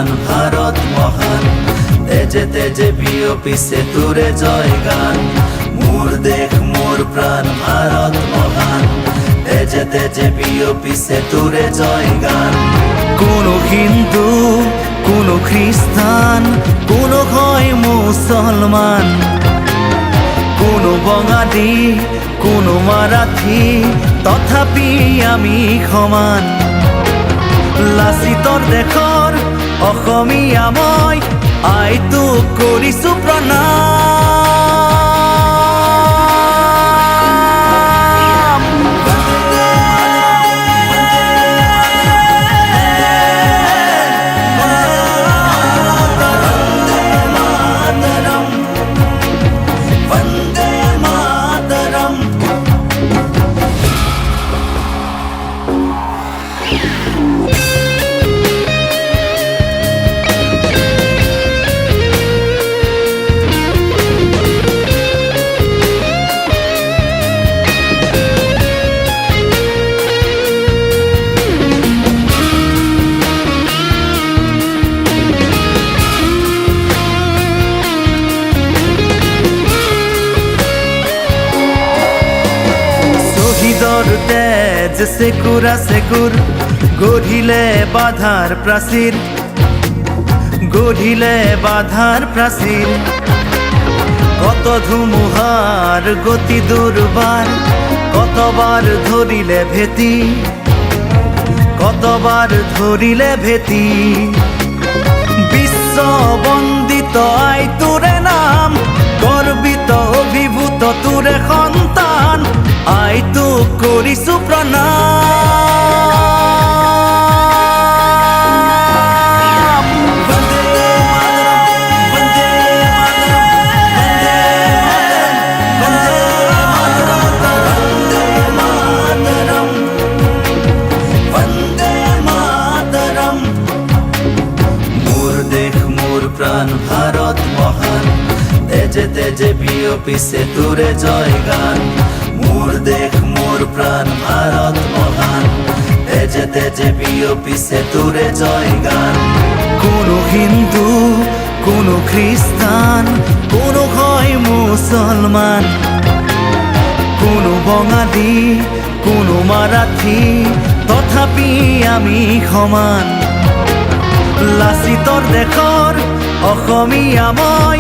প্রাণ ভারত মহান তেজে তেজে বিয়পিছে তোরে জয় গান মোর দেশ মোর প্রাণ ভারত মহান তেজে তেজে বিয়পিছে তোরে জয় গান কোনো হিন্দু কোনো খ্রিস্টান কোনো হয় মুসলমান কোনো বঙালী কোনো মারাঠী তথাপি আমি সমান লাচিতৰ দেশৰ অসমীয়া মই আইটোক কৰিছো প্ৰণাম বন্দে মাতৰম তেজ সেকুৰা সেকুৰ গঢ়িলে বাধাৰ প্ৰাচীৰ গঢ়িলে বাধাৰ প্ৰাচীৰ কত ধুমুহাৰ গতি দুৰ্বাৰ কতবাৰ ধৰিলে ভেটি কতবাৰ ধৰিলে ভেটি বিশ্ব বন্দিত আই তোৰে নাম গৰ্বিত অভিভূত তোৰে সন্তান আইটোক কৰিছো প্ৰণাম বন্দে মাতৰম বন্দে মাতৰম মোর দেশ মোর প্রাণ ভারত মহান তেজে তেজে বিয়পিছে তোরে জয় গান মোর দেশ মোর প্রাণ ভারত মহান তেজে তেজে বিয়পিছে তোরে জয় গান কোনো হিন্দু কোনো খ্রিস্টান কোনো হয় মুসলমান কোনো বঙালী কোনো মারাঠী তথাপি আমি সমান লাচিতৰ দেশৰ অসমীয়া মই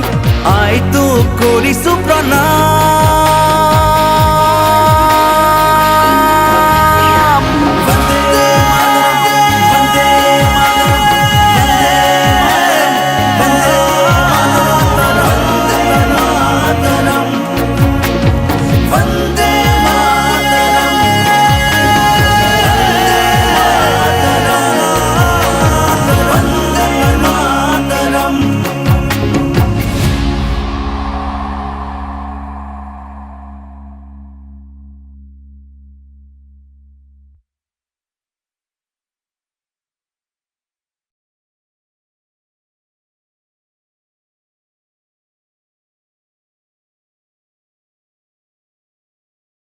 আইটোক কৰিছো প্ৰণাম